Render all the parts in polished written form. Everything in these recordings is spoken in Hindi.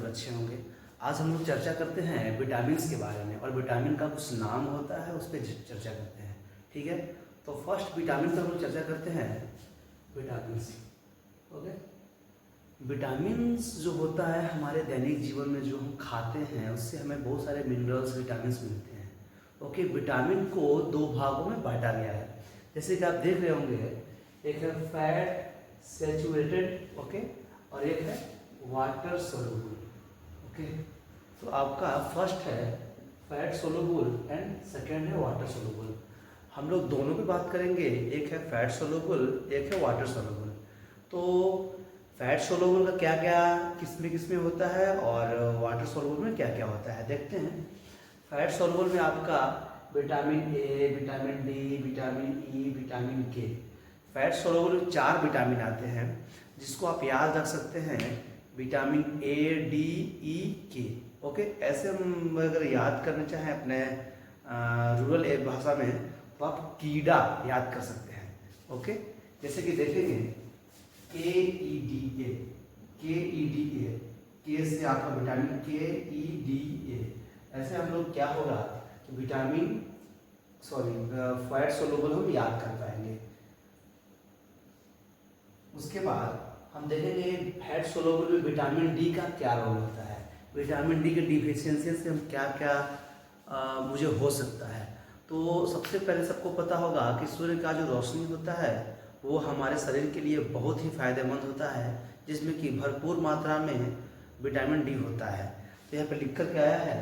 अच्छे होंगे। आज हम लोग चर्चा करते हैं विटामिन के बारे में, और विटामिन का कुछ नाम होता है उस पर चर्चा करते हैं। ठीक है, तो फर्स्ट विटामिन पर हम लोग चर्चा करते हैं विटामिन। ओके, विटामिन जो होता है हमारे दैनिक जीवन में जो हम खाते हैं उससे हमें बहुत सारे मिनरल्स विटामिन मिलते हैं। ओके, विटामिन को दो भागों में बांटा गया है, जैसे कि आप देख रहे होंगे, एक है फैट सैचुरेटेड, ओके, और एक है वाटर सोलुबल। ओके, तो आपका फर्स्ट है फैट सोलुबल एंड सेकेंड है वाटर सोलुबल। हम लोग दोनों पे बात करेंगे, एक है फैट सोलुबल, एक है वाटर सोलुबल। तो फैट सोलुबल का क्या क्या किसमें होता है और वाटर सोलुबल में क्या क्या होता है देखते हैं। फैट सोलुबल में आपका vitamin A, vitamin D, vitamin E, vitamin के। फैट सोलुबल में 4 विटामिन आते हैं जिसको आप याद रख सकते हैं, विटामिन ए, डी, ई, के। ओके, ऐसे हम अगर याद करना चाहें अपने रूरल भाषा में तो आप कीड़ा याद कर सकते हैं। ओके, जैसे कि देखेंगे के ई डी ए, के ई डी ए, के से आपका विटामिन के ई डी ए। ऐसे हम लोग क्या होगा कि विटामिन फैट सोलुबल हम याद कर पाएंगे। उसके बाद हम देखेंगे फैट सोलुबल में विटामिन डी का क्या रोल होता है, विटामिन डी के डिफिशियंसी से हम क्या क्या मुझे हो सकता है। तो सबसे पहले सबको पता होगा कि सूर्य का जो रोशनी होता है वो हमारे शरीर के लिए बहुत ही फायदेमंद होता है, जिसमें कि भरपूर मात्रा में विटामिन डी होता है। तो यहाँ पर लिख कर के आया है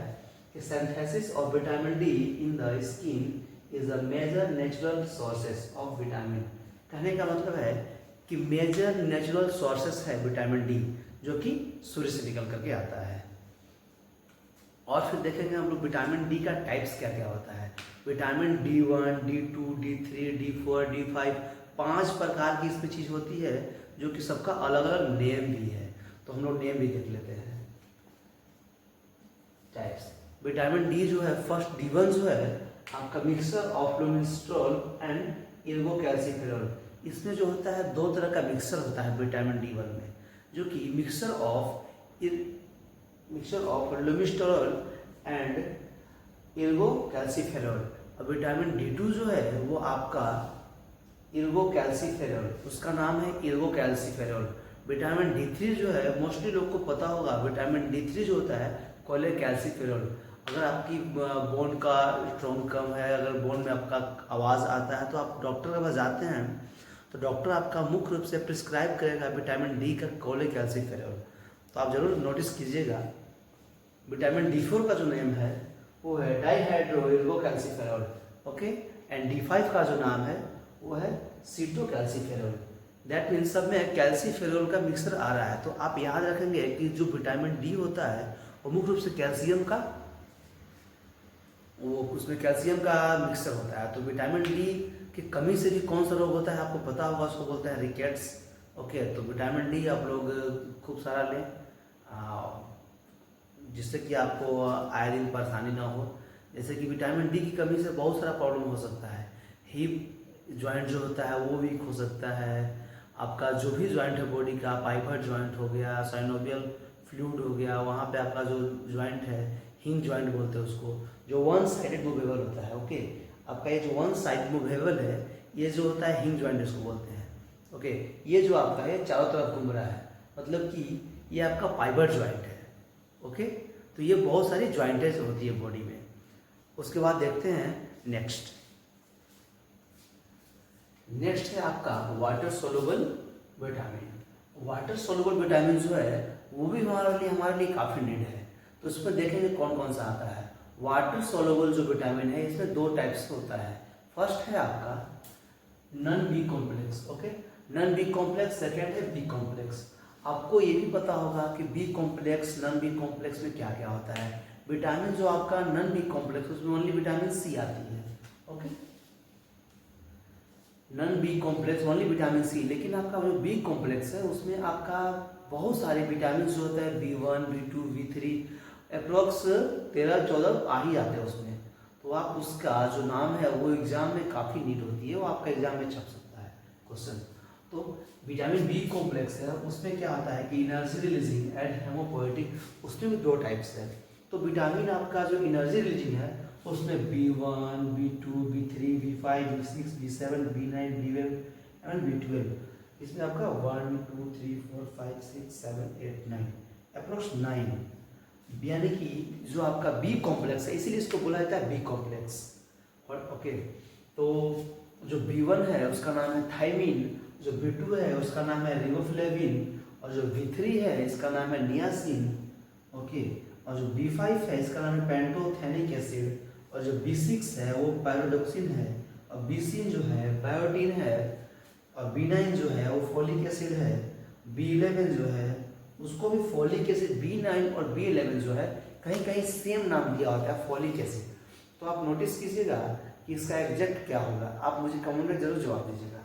कि synthesis of vitamin D in the skin is a major natural sources of vitamin. कहने का मतलब है कि मेजर नेचुरल सोर्सेस है विटामिन डी, जो कि सूर्य से निकल करके आता है। और फिर देखेंगे हम लोग विटामिन डी का टाइप्स क्या क्या होता है। Vitamin D1, D2, D3, D4, D5, 5 प्रकार की इसमें चीज होती है, जो कि सबका अलग अलग नेम भी है। तो हम लोग नेम भी देख लेते हैं टाइप्स। विटामिन डी जो है फर्स्ट D1 जो है आपका मिक्सर ऑफ लोमिस्ट्रोल एंड इर्गोकैल्सिफेरॉल। इसमें जो होता है 2 तरह का मिक्सर होता है विटामिन D1 में, जो कि मिक्सर ऑफ लोमिस्ट्रोल एंड इर्गोकैल्सिफेरॉल। और विटामिन D2 जो है वो आपका इर्गोकैल्सिफेरॉल, उसका नाम है इर्गोकैल्सिफेरॉल। विटामिन D3 जो है मोस्टली लोग को पता होगा, विटामिन D3 जो होता है कोलेकैल्सिफेरॉल। अगर आपकी बोन का स्ट्रॉन्ग कम है, अगर बोन में आपका आवाज़ आता है तो आप डॉक्टर के पास जाते हैं तो डॉक्टर आपका मुख्य रूप से प्रिस्क्राइब करेगा विटामिन डी का कोलेकैल्सिफेरॉल। तो आप जरूर नोटिस कीजिएगा। विटामिन D4 का जो नेम है वो है डाईहाइड्रो इर्गोकैल्सिफेरॉल। ओके, एंड D5 का जो नाम है वो है सीटोकैल्सिफेरॉल। दैट मीन्स सब में कैल्सिफेरॉल का मिक्सर आ रहा है। तो आप याद रखेंगे कि जो विटामिन डी होता है वो मुख्य रूप से कैल्शियम का, वो उसमें कैल्शियम का मिक्सर होता है। तो विटामिन डी की कमी से भी कौन सा रोग होता है आपको पता होगा, उसको बोलते हैं रिकेट्स। ओके, तो विटामिन डी आप लोग खूब सारा लें, जिससे कि आपको आए दिन परेशानी ना हो। जैसे कि विटामिन डी की कमी से बहुत सारा प्रॉब्लम हो सकता है। हिप जॉइंट जो होता है वो वीक हो सकता है, आपका जो भी जॉइंट है बॉडी का, पाइवट जॉइंट हो गया, साइनोवियल फ्लूइड हो गया, वहाँ पे आपका जो जॉइंट है हिंग जॉइंट बोलते हैं उसको, जो वन साइडेड मूवेबल होता है। ओके, आपका ये जो वन साइड मूवेबल है ये जो होता है हिंग जॉइंट इसको बोलते हैं। ओके, ये जो आपका है चारों तरफ घूम रहा है, मतलब कि ये आपका पाइवट जॉइंट है। ओके, तो ये बहुत सारी जॉइंटेज होती है बॉडी में। उसके बाद देखते हैं नेक्स्ट है आपका water soluble vitamin. Water soluble vitamin जो है वो भी हमारे लिए काफ़ी नीड है। तो उसमें देखेंगे कौन कौन सा आता है। वाटर सोलुबल जो विटामिन है इसमें 2 टाइप्स होता है। फर्स्ट है आपका non B complex. Okay, non B complex, second है बी कॉम्प्लेक्स। आपको ये भी पता होगा कि B complex non B complex में क्या क्या होता है। विटामिन जो आपका नॉन बी कॉम्प्लेक्स उसमें ओनली विटामिन सी आती है। Okay, non B complex only vitamin C, लेकिन आपका जो बी कॉम्प्लेक्स है उसमें आपका बहुत सारे विटामिन जो होते हैं B1, B2, B3, अप्रोक्स 13-14 आ ही आते हैं उसमें। तो आप उसका जो नाम है वो एग्जाम में काफ़ी नीड होती है, वो आपका एग्जाम में छप सकता है क्वेश्चन। तो विटामिन बी कॉम्प्लेक्स है, उसमें क्या आता है कि एनर्जी रिलीजिंग एंड हेमोपोएटिक, उसमें भी 2 टाइप्स है। तो विटामिन आपका जो एनर्जी रिलीजिंग है उसमें B1, B2, B3, B5, B6, B7, B9, B11 and B12, इसमें आपका 1 2 3 4 5 6 7 8 9 अप्रोक्स 9, यानी कि जो आपका बी कॉम्प्लेक्स है, इसीलिए इसको बोला जाता है बी कॉम्प्लेक्स। और ओके, तो जो B1 है उसका नाम है थायमिन, जो B2 है उसका नाम है रिबोफ्लेविन, और जो B3 है इसका नाम है नियासिन। ओके, और जो B5 है इसका नाम है पैंटोथेनिक एसिड, और जो B6 है वो पायरोडोक्सिन है, और B3 जो है बायोटीन है, और B9 जो है वो फॉलिक एसिड है, B11 जो है उसको भी फॉलिक एसिड, B9 और B11 जो है कहीं कहीं सेम नाम दिया होता है फॉलिक एसिड। तो आप नोटिस कीजिएगा कि इसका एग्जैक्ट क्या होगा, आप मुझे कमेंट में जरूर जवाब दीजिएगा।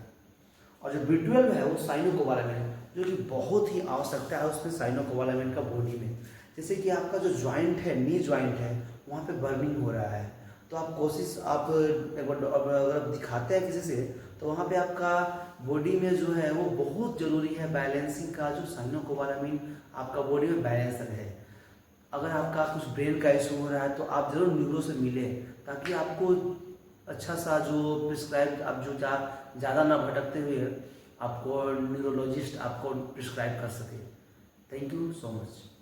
और जो B12 है वो साइनोकोबालामिन, जो कि बहुत ही आवश्यकता है उसमें साइनोकोबालामिन का बॉडी में। जैसे कि आपका जो ज्वाइंट है, नी ज्वाइंट है, वहाँ पे बर्निंग हो रहा है, तो आप कोशिश, आप एक बार अगर आप दिखाते हैं किसी से, तो वहाँ पे आपका बॉडी में जो है वो बहुत ज़रूरी है बैलेंसिंग का, जो साइनोकोबालामिन आपका बॉडी में बैलेंस रहे। अगर आपका कुछ ब्रेन का इशू हो रहा है तो आप जरूर न्यूरो से मिले, ताकि आपको अच्छा सा जो प्रिस्क्राइब, आप जो ज़्यादा ना भटकते हुए आपको न्यूरोलॉजिस्ट आपको प्रिस्क्राइब कर सके। Thank you so much.